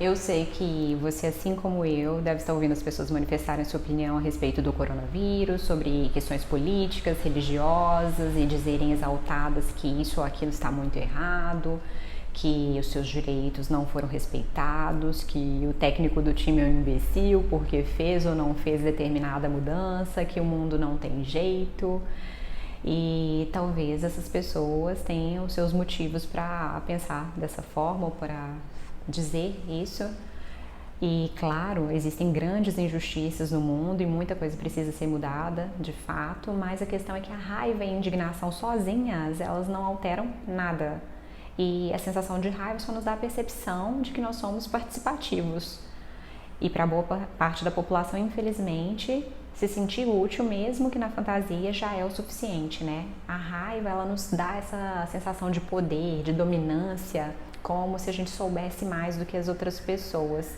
Eu sei que você, assim como eu, deve estar ouvindo as pessoas manifestarem sua opinião a respeito do coronavírus, sobre questões políticas, religiosas e dizerem exaltadas que isso ou aquilo está muito errado, que os seus direitos não foram respeitados, que o técnico do time é um imbecil porque fez ou não fez determinada mudança, que o mundo não tem jeito. E talvez essas pessoas tenham seus motivos para pensar dessa forma ou para dizer isso. E claro, existem grandes injustiças no mundo e muita coisa precisa ser mudada, de fato, mas a questão é que a raiva e a indignação sozinhas, elas não alteram nada. E a sensação de raiva só nos dá a percepção de que nós somos participativos. E para boa parte da população, infelizmente, se sentir útil, mesmo que na fantasia, já é o suficiente, né? A raiva, ela nos dá essa sensação de poder, de dominância, como se a gente soubesse mais do que as outras pessoas.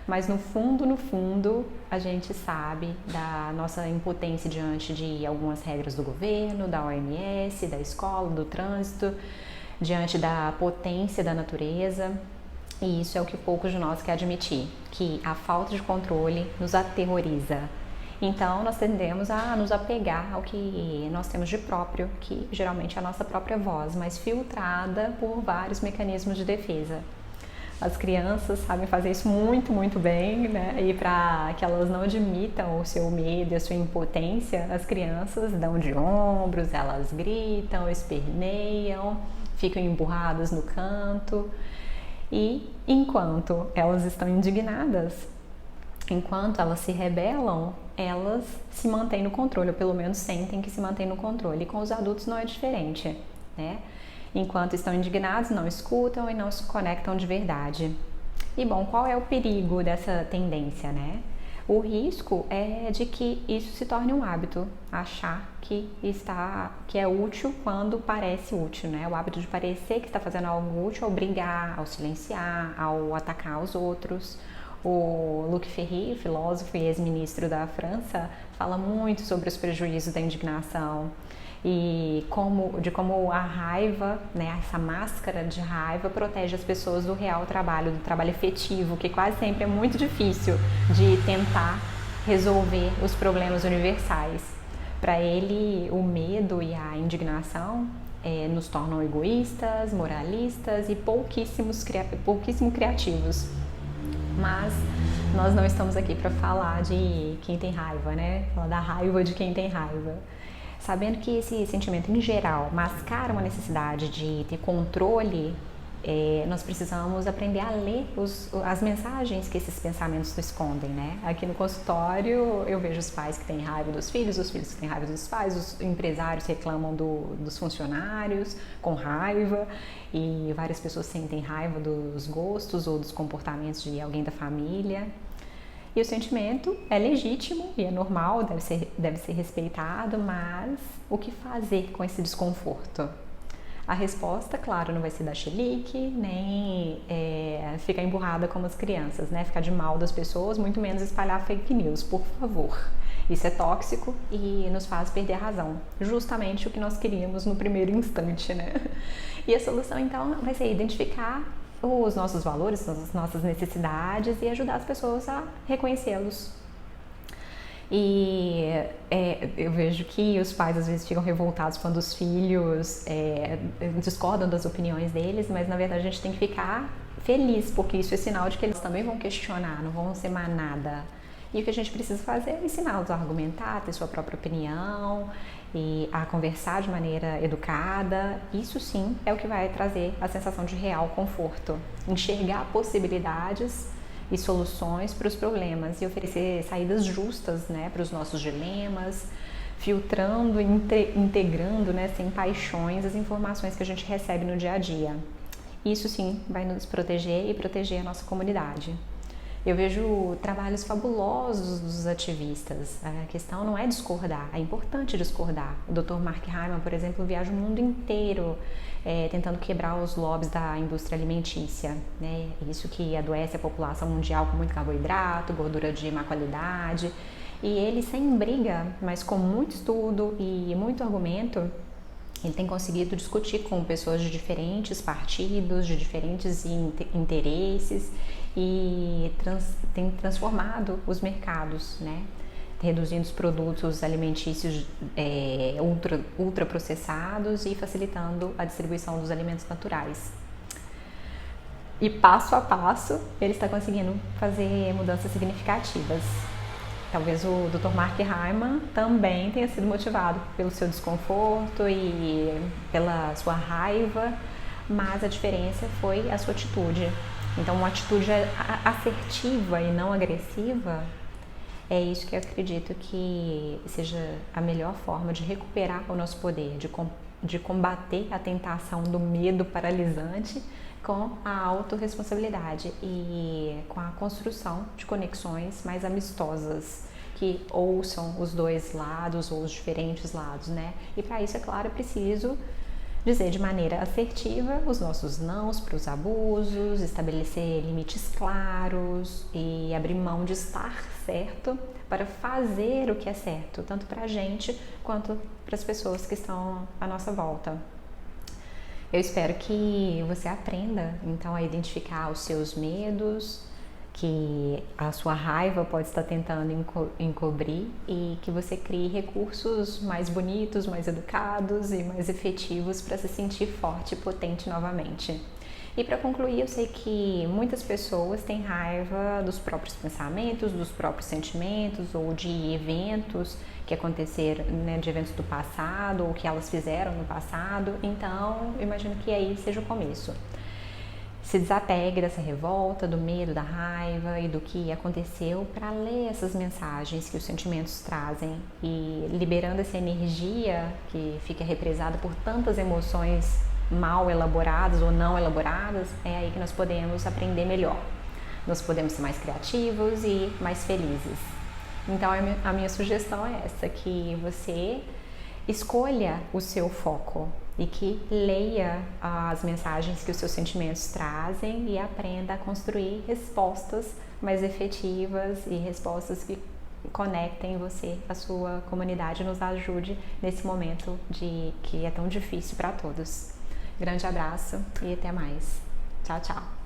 Mas no fundo, a gente sabe da nossa impotência diante de algumas regras do governo, da OMS, da escola, do trânsito, diante da potência da natureza. E isso é o que poucos de nós querem admitir, que a falta de controle nos aterroriza. Então, nós tendemos a nos apegar ao que nós temos de próprio, que geralmente é a nossa própria voz, mas filtrada por vários mecanismos de defesa. As crianças sabem fazer isso muito, muito bem, né? E para que elas não admitam o seu medo e a sua impotência, as crianças dão de ombros, elas gritam, esperneiam, ficam emburradas no canto. E enquanto elas estão indignadas, enquanto elas se rebelam, elas se mantêm no controle, ou pelo menos sentem que se mantêm no controle. E com os adultos não é diferente, né? Enquanto estão indignados, não escutam e não se conectam de verdade. E bom, qual é o perigo dessa tendência, né? O risco é de que isso se torne um hábito, achar que é útil quando parece útil, né? O hábito de parecer que está fazendo algo útil ao brigar, ao silenciar, ao atacar os outros. O Luc Ferry, filósofo e ex-ministro da França, fala muito sobre os prejuízos da indignação e como a raiva, né, essa máscara de raiva protege as pessoas do real trabalho, do trabalho efetivo, que quase sempre é muito difícil de tentar resolver os problemas universais. Para ele, o medo e a indignação nos tornam egoístas, moralistas e pouquíssimo criativos. Mas nós não estamos aqui para falar de quem tem raiva, né? Falar da raiva de quem tem raiva. Sabendo que esse sentimento, em geral, mascara uma necessidade de ter controle, nós precisamos aprender a ler as mensagens que esses pensamentos escondem, né? Aqui no consultório, eu vejo os pais que têm raiva dos filhos, os filhos que têm raiva dos pais, os empresários reclamam dos funcionários com raiva, e várias pessoas sentem raiva dos gostos ou dos comportamentos de alguém da família. E o sentimento é legítimo e é normal, deve ser respeitado, mas o que fazer com esse desconforto? A resposta, claro, não vai ser dar chilique, nem ficar emburrada como as crianças, né? Ficar de mal das pessoas, muito menos espalhar fake news, por favor. Isso é tóxico e nos faz perder a razão. Justamente o que nós queríamos no primeiro instante, né? E a solução, então, vai ser identificar os nossos valores, as nossas necessidades e ajudar as pessoas a reconhecê-los. E eu vejo que os pais às vezes ficam revoltados quando os filhos discordam das opiniões deles, mas na verdade a gente tem que ficar feliz, porque isso é sinal de que eles também vão questionar, não vão ser manada. E o que a gente precisa fazer é ensiná-los a argumentar, a ter sua própria opinião e a conversar de maneira educada. Isso sim é o que vai trazer a sensação de real conforto. Enxergar possibilidades e soluções para os problemas e oferecer saídas justas, né, para os nossos dilemas, filtrando e integrando, né, sem paixões as informações que a gente recebe no dia a dia. Isso sim vai nos proteger e proteger a nossa comunidade. Eu vejo trabalhos fabulosos dos ativistas. A questão não é discordar, é importante discordar. O Dr. Mark Hyman, por exemplo, viaja o mundo inteiro tentando quebrar os lobbies da indústria alimentícia, né? Isso que adoece a população mundial com muito carboidrato, gordura de má qualidade. E ele, sem briga, mas com muito estudo e muito argumento, ele tem conseguido discutir com pessoas de diferentes partidos, de diferentes interesses e tem transformado os mercados, né? Reduzindo os produtos alimentícios ultraprocessados e facilitando a distribuição dos alimentos naturais. E passo a passo ele está conseguindo fazer mudanças significativas. Talvez o Dr. Mark Hyman também tenha sido motivado pelo seu desconforto e pela sua raiva, mas a diferença foi a sua atitude. Então, uma atitude assertiva e não agressiva é isso que eu acredito que seja a melhor forma de recuperar o nosso poder, de combater a tentação do medo paralisante com a autorresponsabilidade e com a construção de conexões mais amistosas que ouçam os dois lados ou os diferentes lados, né? E para isso, é claro, é preciso dizer de maneira assertiva os nossos nãos para os abusos, estabelecer limites claros e abrir mão de estar certo para fazer o que é certo, tanto para a gente quanto para as pessoas que estão à nossa volta. Eu espero que você aprenda, então, a identificar os seus medos, que a sua raiva pode estar tentando encobrir e que você crie recursos mais bonitos, mais educados e mais efetivos para se sentir forte e potente novamente. E para concluir, eu sei que muitas pessoas têm raiva dos próprios pensamentos, dos próprios sentimentos ou de eventos que aconteceram, né, de eventos do passado ou que elas fizeram no passado. Então, eu imagino que aí seja o começo. Se desapegue dessa revolta, do medo, da raiva e do que aconteceu para ler essas mensagens que os sentimentos trazem e liberando essa energia que fica represada por tantas emoções mal elaboradas ou não elaboradas, é aí que nós podemos aprender melhor. Nós podemos ser mais criativos e mais felizes. Então a minha sugestão é essa, que você escolha o seu foco e que leia as mensagens que os seus sentimentos trazem e aprenda a construir respostas mais efetivas e respostas que conectem você, a sua comunidade, nos ajude nesse momento que é tão difícil para todos. Grande abraço e até mais. Tchau, tchau.